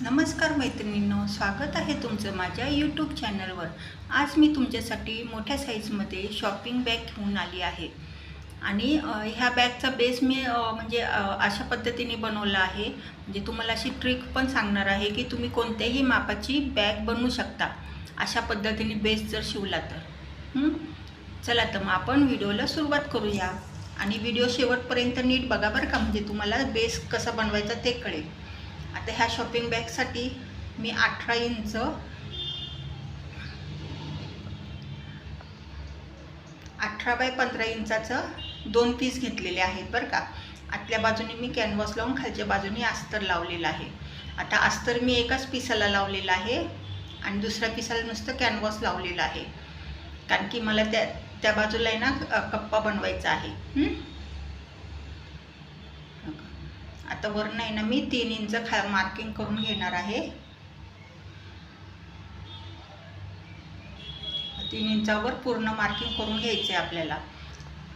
नमस्कार मैत्रिणींनो, स्वागत आहे तुमचं माझ्या यूट्यूब चॅनलवर। आज मी तुमच्यासाठी मोठ्या साईजमध्ये शॉपिंग बॅग घेऊन आली आहे आणि ह्या बॅगचा बेस मी अशा पद्धतीने बनवला आहे। म्हणजे तुम्हाला अशी ट्रिक पण सांगणार आहे की तुम्ही कोणत्याही मापाची बॅग बनवू शकता अशा पद्धतीने बेस जर शिवला तर। चला तर मग आपण व्हिडिओला सुरुवात करूया आणि व्हिडिओ शेवटपर्यंत नीट बघा बरं का, म्हणजे तुम्हाला बेस कसा बनवायचा ते कळेल। आता ह्या शॉपिंग बॅगसाठी मी 18 बाय 15 इंचाचं 2 पीस घेतलेले आहेत बरं का। आतल्या बाजूने मी कॅनव्हास लावून खालच्या बाजूने अस्तर लावलेलं आहे। आता अस्तर मी एकाच पिसाला लावलेलं आहे आणि दुसऱ्या पिसाला नुसतं कॅनव्हास लावलेलं आहे, कारण की मला त्या बाजूला आहे ना कप्पा बनवायचा आहे। आता वरनं आहे ना मी 3 इंच मार्किंग करून घेणार आहे। 3 इंचावर पूर्ण मार्किंग करून घ्यायचे आपल्याला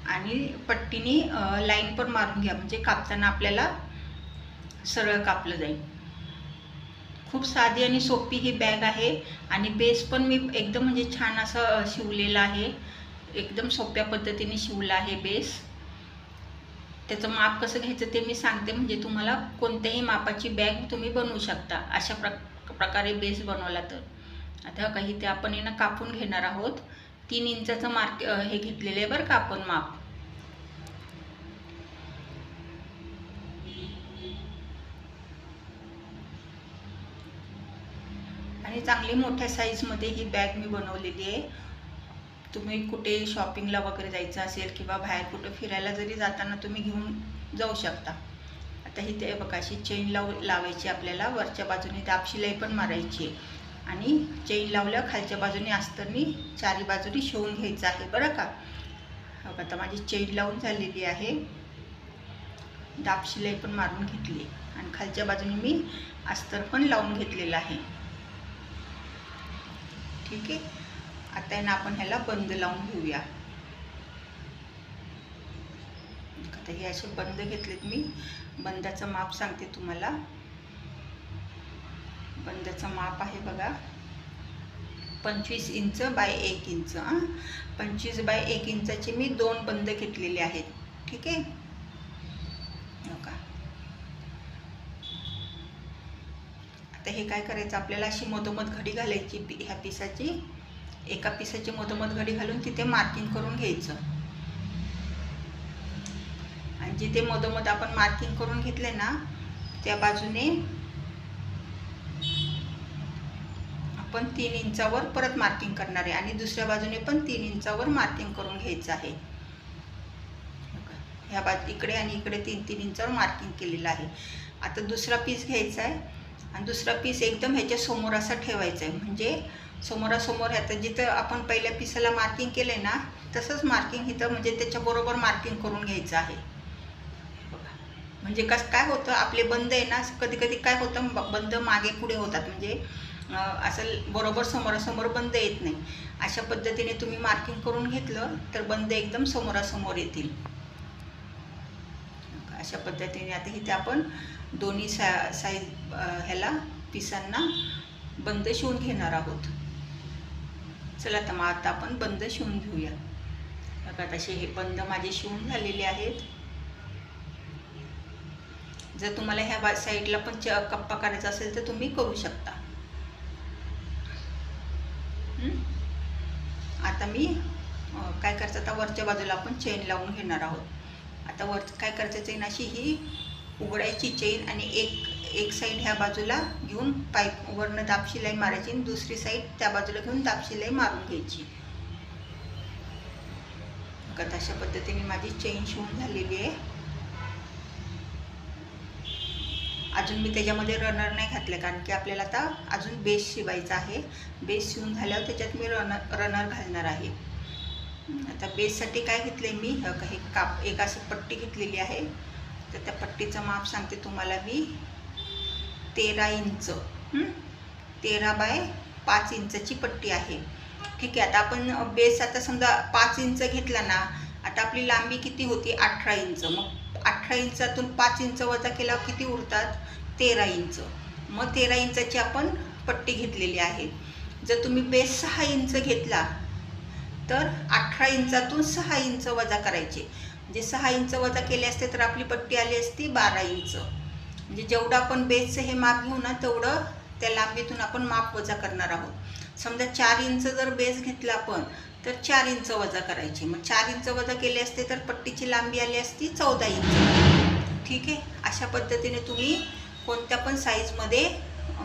आणि पट्टीने लाईन पण मारून घ्या, म्हणजे कापताना आपल्याला सरळ कापलं जाईल। खूप साधी आणि सोपी ही बॅग आहे आणि बेस पण मी एकदम म्हणजे छान असं शिवलेला आहे, एकदम सोप्या पद्धतीने शिवला आहे बेस। त्याचं माप कसं घ्यायचं ते मी सांगते, म्हणजे तुम्हाला कोणत्याही मापाची बॅग तुम्ही बनवू शकता अशा प्रकारे बेस बनवला तर। आता काही ते आपण आहे ना कापून घेणार आहोत। 3 इंचाचं हे घेतलेलं आहे बरं का आपण माप। आणि चांगली मोठ्या साईजमध्ये ही बॅग मी बनवलेली आहे। तुम्ही कुठे शॉपिंगला वगैरे जायचं असेल किंवा बाहेर कुठे फिरायला जरी जाताना तुम्ही घेऊन जाऊ शकता। आता ही ते बघा, अशी चेन लावायची आपल्याला, वरच्या बाजूने दाब शिलाई पण मारायची आणि चेन लावल्या खालच्या बाजूने अस्तरनी चारी बाजूनी शिवून घ्यायचं आहे बरं का। आता माझी चेन लावून झालेली आहे, दाब शिलाई पण मारून घेतली आणि खालच्या बाजूने मी अस्तर पण लावून घेतलेलं आहे। ठीक आहे, आता आहे ना आपण ह्याला बंद लावून घेऊया। आता हे असे बंद घेतलेत मी। बंदाचं माप सांगते तुम्हाला। बंदाचं माप आहे बघा 25 इंच बाय 1 इंच। 25 बाय 1 इंचाचे मी 2 बंद घेतलेले आहेत। ठीक आहे, बघा आता हे काय करायचं, आपल्याला अशी मधोमध घडी घालायची ह्या पिसाची। एका पिसाची मधोमध घडी घालून तिथे मार्किंग करून घ्यायचं आणि जिथे मधोमध आपण मार्किंग करून घेतले ना त्या बाजूने आपण 3 इंचावर परत मार्किंग करणार आहे आणि दुसऱ्या बाजूने पण 3 इंचावर मार्किंग करून घ्यायचं आहे। ह्या बाजू इकडे आणि इकडे 3-3 इंचावर मार्किंग केलेलं आहे। आता दुसरा पीस घ्यायचा आहे आणि दुसरा पीस एकदम ह्याच्या समोर असा ठेवायचा आहे, म्हणजे समोरासमोर ह्याचं जिथं आपण पहिल्या पिसाला मार्किंग केले ना तसंच मार्किंग इथं म्हणजे त्याच्याबरोबर मार्किंग करून घ्यायचं आहे। बघा, म्हणजे काय होतं, आपले बंद आहे ना कधी कधी काय होतं, बंद मागे पुढे होतात, म्हणजे असं बरोबर समोरासमोर बंद येत नाही। अशा पद्धतीने तुम्ही मार्किंग करून घेतलं तर बंद एकदम समोरासमोर येतील अशा पद्धतीने। आता इथे आपण दोन्ही साईज ह्याला पिसांना बंद शिवून घेणार आहोत। चला तर मग आता आपण बंद शिवून घेऊया। बघा तसे हे बंद माझे शिवून झालेले आहेत। जर तुम्हाला ह्या साईडला पण कप्पा करायचा असेल तर तुम्ही करू शकता। आता मी काय करायचं, आता वरच्या बाजूला आपण चेन लावून घेणार आहोत। आता वर काय करायचं, चेन अशी ही उघडायची चेन आणि एक साईड ह्या बाजूला घेऊन पाईप वरनं दाब शिलाई मारायची आणि दुसरी साईड त्या बाजूला घेऊन दाब शिलाई मारून घ्यायची। बघा अशा पद्धतीने माझी चेन शिवून झालेली आहे। अजून मी त्याच्यामध्ये रनर नाही घातले, कारण की आपल्याला आता अजून बेस शिवायचा आहे। बेस शिवून झाल्यावर त्याच्यात मी रनर घालणार आहे। आता बेससाठी काय घेतले मी, हे एक अशी पट्टी घेतलेली आहे, तर त्या पट्टीचं माप सांगते तुम्हाला मी 13 इंच। 13 बाय 5 इंचची पट्टी आहे। ठीक आहे, आता आपण बेस आता समजा 5 इंच घेतला ना, आता आपली लांबी किती होती 18 इंच। मग 18 इंचातून 5 इंच वजा केल्यावर किती उरतात 13 इंच। मग 13 इंचाची आपण पट्टी घेतलेली आहे. जर तुम्ही बेस 6 इंच घेतला तर 18 इंचातून 6 इंच वजा करायचे. म्हणजे 6 इंच वजा केले असते तर आपली पट्टी आली असती 12 इंच. म्हणजे जेवढं आपण बेसचं हे माप घेऊ ना तेवढं त्या लांबीतून आपण माप वजा करणार आहोत. समजा 4 इंच जर बेस घेतला आपण तर 4 इंच वजा करायचे. मग 4 इंच वजा केले असते तर पट्टीची लांबी आली असती 14 इंच. ठीक आहे. अशा पद्धतीने तुम्ही कोणत्या पण साईजमध्ये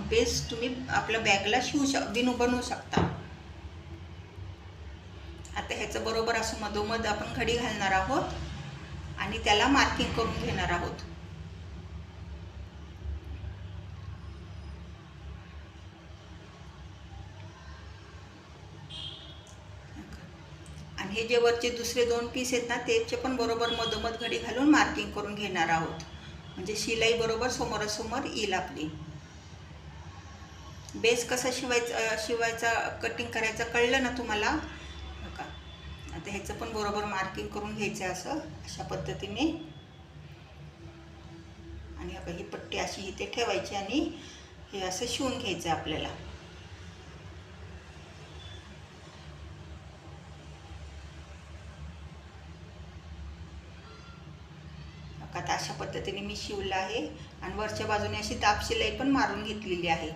बेस तुम्ही आपल्या बॅगला बनवू शकता. आता ह्याचं बरोबर असं मधोमध आपण घडी घालणार आहोत आणि त्याला मार्किंग करून घेणार आहोत. आणि हे जे वरचे दुसरे 2 पीस आहेत ना त्याचे पण बरोबर मधोमध घडी घालून मार्किंग करून घेणार आहोत. म्हणजे शिलाई बरोबर समोरासमोर येईल आपली. बेस कसा शिवायचा कटिंग करायचा कळलं ना तुम्हाला. बघा आता ह्याचं पण बरोबर मार्किंग करून घ्यायचं असं अशा पद्धतीने. आणि आता ही पट्टी अशी इथे ठेवायची आणि हे असं शिवून घ्यायचं आपल्याला. आता अशा पद्धतीने मी शिवलं आहे आणि वरच्या बाजूने अशी दाब शिलाई पण मारून घेतलेली आहे.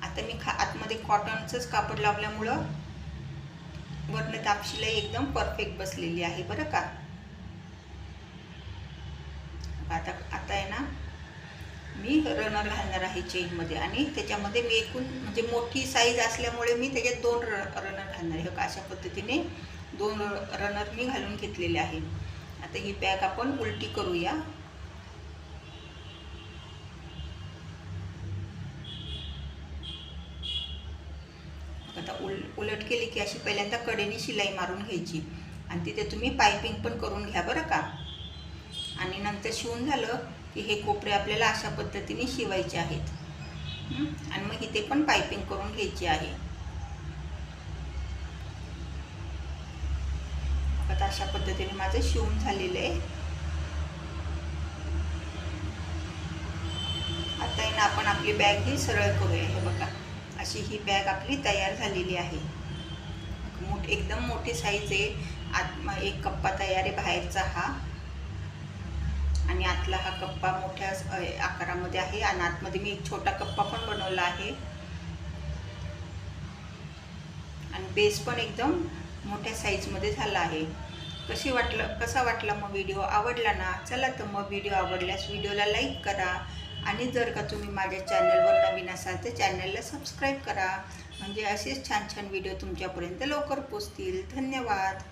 आता मी आतमध्ये कॉटनचंच कापड लावल्यामुळं वरनं दाब शिलाई एकदम परफेक्ट बसलेली आहे बरं का. आता आहे ना मी रनर घालणार आहे चेनमध्ये आणि त्याच्यामध्ये मी एकूण म्हणजे मोठी साईज असल्यामुळे मी त्याच्यात 2 रनर घालणार आहे. अशा पद्धतीने 2 रनर मी घालून घेतलेले आहे. आता ही बॅग आपण उलटी करूया. आता उलट केली की अशी पहिल्यांदा कडेने शिलाई मारून घ्यायची आणि तिथे तुम्ही पायपिंग पण करून घ्या बरं का. आणि नंतर शिवून झालं की हे कोपरे आपल्याला अशा पद्धतीने शिवायचे आहेत. आणि मग इथे पण पायपिंग करून घ्यायची आहे. आता अशा पद्धतीने माझं शिवून झालेलं आहे. आता आहे ना आपण आपली बॅग ही सरळ करूया. हे बघा अशी ही बॅग आपली तयार झालेली आहे. एकदम मोठी साईज आहे. एक कप्पा तयार आहे बाहेरचा हा आणि आतला हा कप्पा मोठ्या आकारामध्ये आहे आणि आतमध्ये मी एक छोटा कप्पा पण बनवला आहे. आणि बेस पण एकदम मोठ्या साईजमध्ये झाला आहे. कसा वाटला मग व्हिडिओ आवडला ना. चला तर मग व्हिडिओ आवडल्यास व्हिडिओला लाईक करा आणि जर का तुम्ही माझ्या चॅनलवर नवीन असाल तर चॅनलला सबस्क्राईब करा. म्हणजे असेच छान छान व्हिडिओ तुमच्यापर्यंत लवकर पोचतील. धन्यवाद.